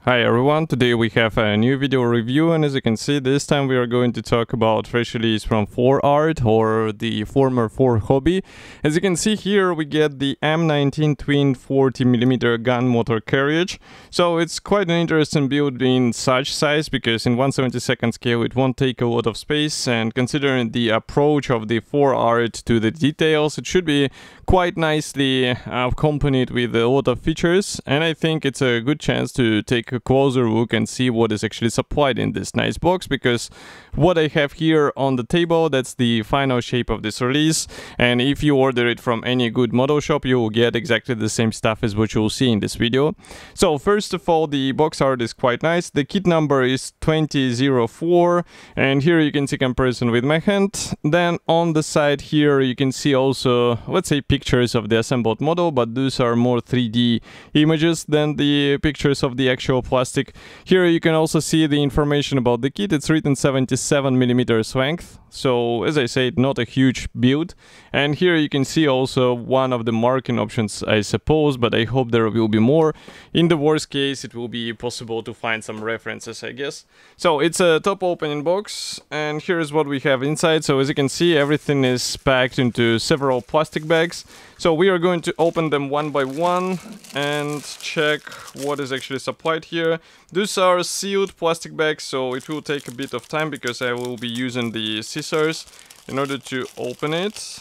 Hi everyone, today we have a new video review, and as you can see, this time we are going to talk about fresh release from Foreart, or the former For Hobby. As you can see here, we get the M19 twin 40mm gun motor carriage. So it's quite an interesting build in such size, because in 1/72 scale it won't take a lot of space, and considering the approach of the Foreart to the details, it should be quite nicely accompanied with a lot of features, and I think it's a good chance to take a closer look and see what is actually supplied in this nice box, because what I have here on the table, that's the final shape of this release, and if you order it from any good model shop, you will get exactly the same stuff as what you will see in this video. So first of all, the box art is quite nice. The kit number is 2004, and here you can see comparison with my hand. Then on the side here you can see also, let's say, pictures of the assembled model, but those are more 3D images than the pictures of the actual plastic. Here you can also see the information about the kit. It's written 77mm length, so as I said, not a huge build. And here you can see also one of the marking options, I suppose, but I hope there will be more. In the worst case, it will be possible to find some references, I guess. So it's a top opening box, and here's what we have inside. So as you can see, everything is packed into several plastic bags. So we are going to open them one by one and check what is actually supplied here. These are sealed plastic bags, so it will take a bit of time because I will be using the scissors in order to open it.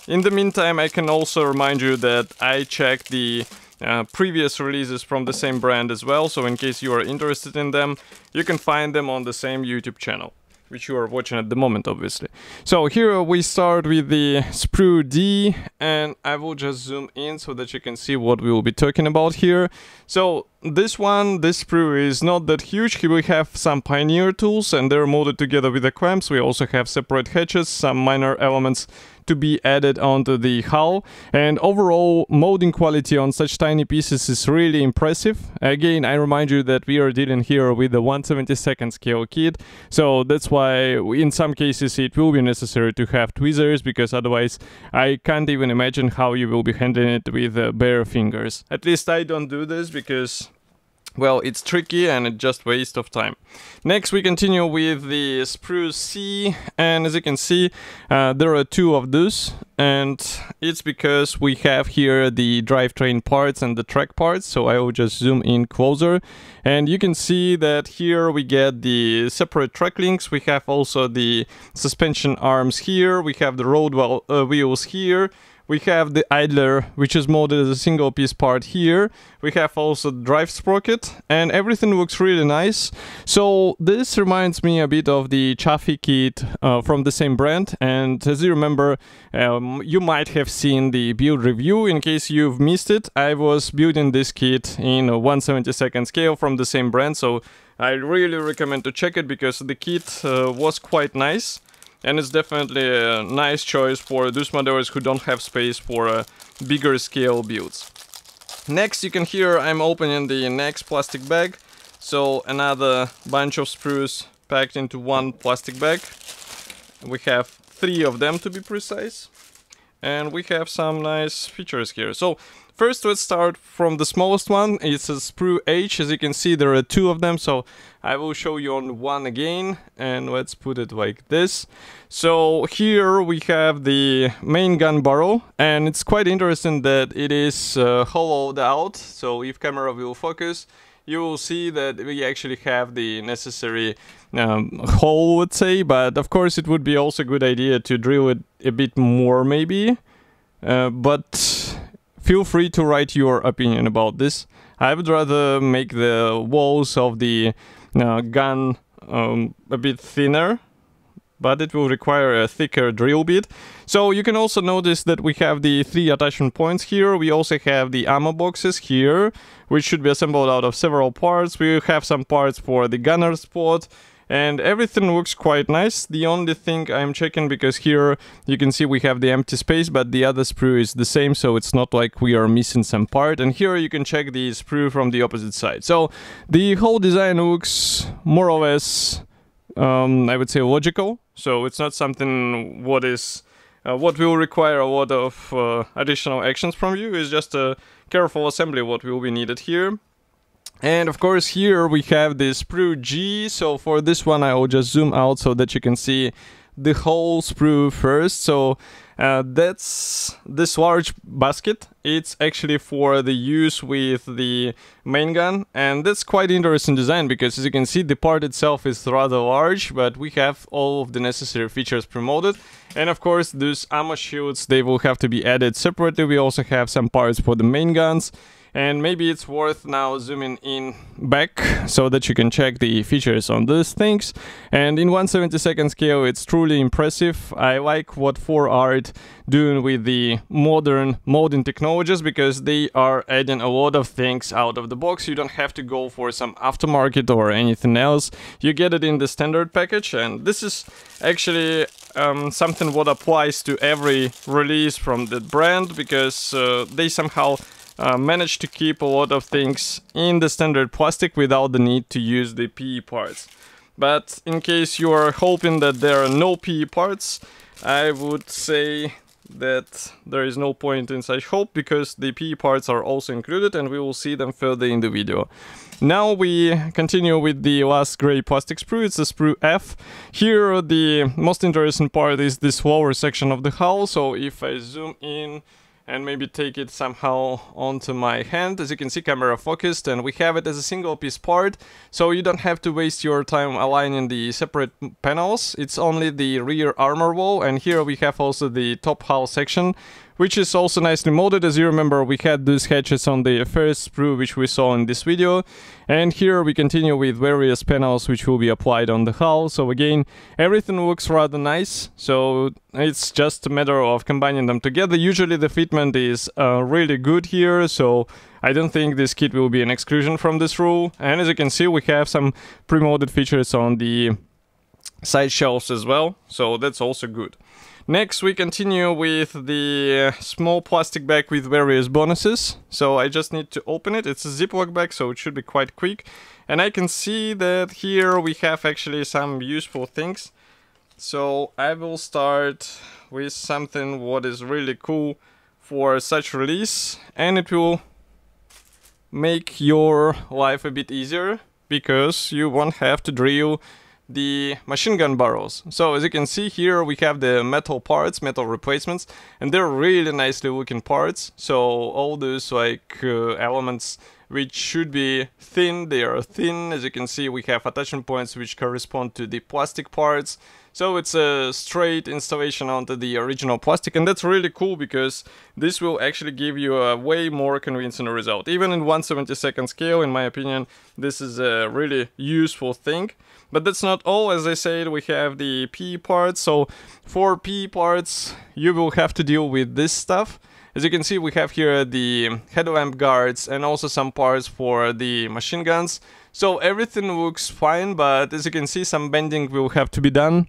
In the meantime, I can also remind you that I checked the previous releases from the same brand as well, so in case you are interested in them, you can find them on the same YouTube channel, which you are watching at the moment, obviously. So here we start with the sprue D, and I will just zoom in so that you can see what we will be talking about here. So this sprue is not that huge. Here we have some Pioneer tools, and they're molded together with the clamps. We also have separate hatches, some minor elements to be added onto the hull, and overall molding quality on such tiny pieces is really impressive. Again, I remind you that we are dealing here with the 1/72 scale kit, so that's why in some cases it will be necessary to have tweezers, because otherwise I can't even imagine how you will be handling it with bare fingers. At least I don't do this because, well, it's tricky and it's just waste of time. Next we continue with the sprue C, and as you can see, there are two of those, and it's because we have here the drivetrain parts and the track parts. So I will just zoom in closer, and you can see that here we get the separate track links. We have also the suspension arms here, we have the road wheels here. We have the idler, which is molded as a single piece part here. We have also the drive sprocket, and everything looks really nice. So this reminds me a bit of the Chaffee kit from the same brand, and as you remember, you might have seen the build review. In case you've missed it, I was building this kit in a 1/72 scale from the same brand, so I really recommend to check it because the kit was quite nice. And it's definitely a nice choice for those modelers who don't have space for bigger scale builds. Next, you can hear I'm opening the next plastic bag. So another bunch of sprues packed into one plastic bag. We have 3 of them to be precise. And we have some nice features here. So first, let's start from the smallest one. It's a sprue H. As you can see, there are 2 of them, so I will show you on one again, and let's put it like this. So here we have the main gun barrel, and it's quite interesting that it is hollowed out. So if camera will focus, you will see that we actually have the necessary hole, let's say, but of course it would be also a good idea to drill it a bit more maybe, but feel free to write your opinion about this. I would rather make the walls of the gun a bit thinner, but it will require a thicker drill bit. So you can also notice that we have the 3 attachment points here. We also have the ammo boxes here, which should be assembled out of several parts. We have some parts for the gunner spot, and everything looks quite nice. The only thing I'm checking, because here you can see we have the empty space, but the other sprue is the same, so it's not like we are missing some part. And here you can check the sprue from the opposite side. So the whole design looks more or less, I would say, logical. So it's not something what will require a lot of additional actions from you. It's just a careful assembly what will be needed here. And of course here we have the sprue G. So for this one I will just zoom out so that you can see the whole sprue first. So that's this large basket. It's actually for the use with the main gun, and that's quite interesting design because as you can see the part itself is rather large, but we have all of the necessary features promoted. And of course those ammo shields, they will have to be added separately. We also have some parts for the main guns. And maybe it's worth now zooming in back so that you can check the features on these things. And in 1/72 scale, it's truly impressive. I like what Foreart doing with the modern modding technologies because they are adding a lot of things out of the box. You don't have to go for some aftermarket or anything else. You get it in the standard package, and this is actually something what applies to every release from the brand because they somehow managed to keep a lot of things in the standard plastic without the need to use the PE parts. But in case you are hoping that there are no PE parts, I would say that there is no point in such hope because the PE parts are also included and we will see them further in the video. Now we continue with the last gray plastic sprue. It's the sprue F. Here the most interesting part is this lower section of the hull. So if I zoom in and maybe take it somehow onto my hand, as you can see, camera focused, and we have it as a single piece part, so you don't have to waste your time aligning the separate panels. It's only the rear armor wall, and here we have also the top hull section, which is also nicely molded. As you remember, we had these hatches on the first sprue which we saw in this video, and here we continue with various panels which will be applied on the hull. So again, everything looks rather nice, so it's just a matter of combining them together. Usually the fitment is really good here, so I don't think this kit will be an exclusion from this rule. And as you can see, we have some pre-molded features on the side shelves as well, so that's also good. Next we continue with the small plastic bag with various bonuses. So I just need to open it. It's a Ziploc bag, so it should be quite quick. And I can see that here we have actually some useful things. So I will start with something what is really cool for such release, and it will make your life a bit easier because you won't have to drill the machine gun barrels. So as you can see here, we have the metal parts, metal replacements, and they're really nicely looking parts. So all those like elements which should be thin, they are thin. As you can see, we have attachment points which correspond to the plastic parts. So it's a straight installation onto the original plastic, and that's really cool because this will actually give you a way more convincing result. Even in 1/72 scale, in my opinion, this is a really useful thing. But that's not all. As I said, we have the PE parts. So for PE parts, you will have to deal with this stuff. As you can see, we have here the headlamp guards and also some parts for the machine guns. So everything looks fine, but as you can see, some bending will have to be done.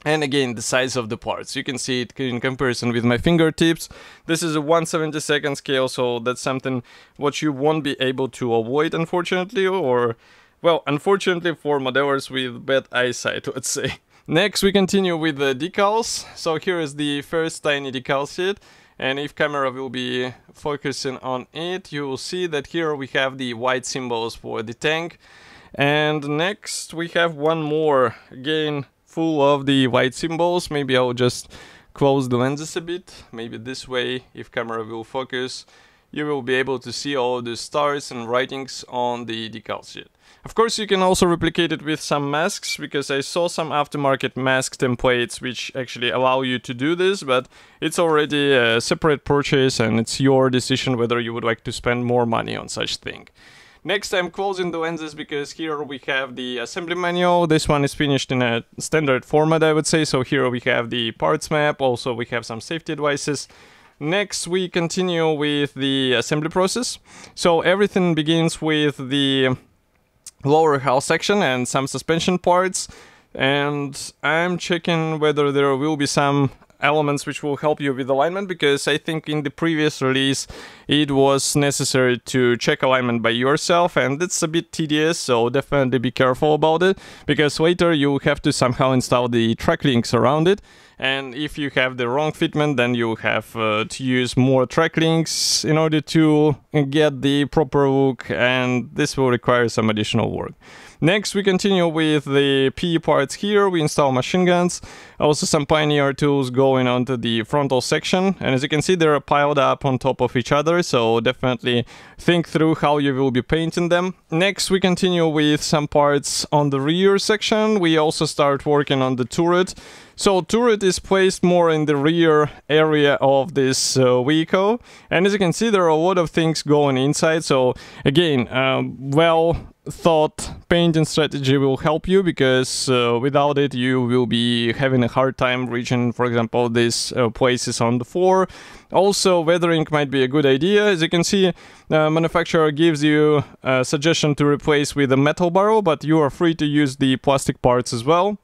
And again, the size of the parts, you can see it in comparison with my fingertips. This is a 1/72 scale, so that's something what you won't be able to avoid, unfortunately, or, well, unfortunately for modelers with bad eyesight, let's say. Next, we continue with the decals. So here is the first tiny decal sheet, and if camera will be focusing on it, you will see that here we have the white symbols for the tank. And next, we have one more, again, full of the white symbols. Maybe I'll just close the lenses a bit. Maybe this way, if camera will focus, you will be able to see all the stars and writings on the decal sheet. Of course, you can also replicate it with some masks, because I saw some aftermarket mask templates which actually allow you to do this, but it's already a separate purchase and it's your decision whether you would like to spend more money on such thing. Next, I'm closing the lenses because here we have the assembly manual. This one is finished in a standard format, I would say. So here we have the parts map. Also, we have some safety advices. Next, we continue with the assembly process. So everything begins with the lower hull section and some suspension parts. And I'm checking whether there will be some elements which will help you with alignment, because I think in the previous release it was necessary to check alignment by yourself, and it's a bit tedious, so definitely be careful about it, because later you have to somehow install the track links around it. And if you have the wrong fitment, then you have to use more track links in order to get the proper look, and this will require some additional work. Next, we continue with the PE parts here. We install machine guns, also some Pioneer tools going onto the frontal section, and as you can see, they're piled up on top of each other, so definitely think through how you will be painting them. Next, we continue with some parts on the rear section. We also start working on the turret. So turret is placed more in the rear area of this vehicle, and as you can see, there are a lot of things going inside. So again, well thought painting strategy will help you, because without it you will be having a hard time reaching, for example, these places on the floor. Also, weathering might be a good idea. As you can see, manufacturer gives you a suggestion to replace with a metal barrel, but you are free to use the plastic parts as well.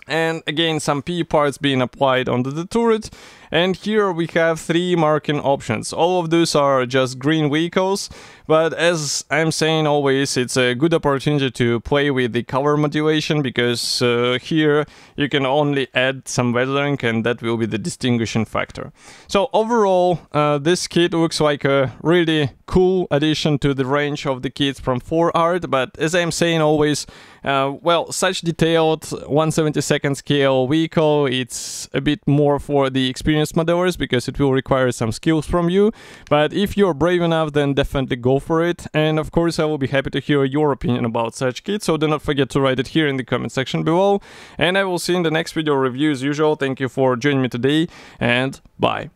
And again, some PE parts being applied onto the turret. And here we have 3 marking options. All of those are just green vehicles, but as I'm saying always, it's a good opportunity to play with the color modulation, because here you can only add some weathering, and that will be the distinguishing factor. So overall, this kit looks like a really cool addition to the range of the kits from Foreart, but as I'm saying always, well, such detailed 1/72 scale vehicle, it's a bit more for the experienced modelers, because it will require some skills from you. But if you're brave enough, then definitely go for it. And of course, I will be happy to hear your opinion about such kits, so do not forget to write it here in the comment section below. And I will see you in the next video review as usual. Thank you for joining me today, and bye.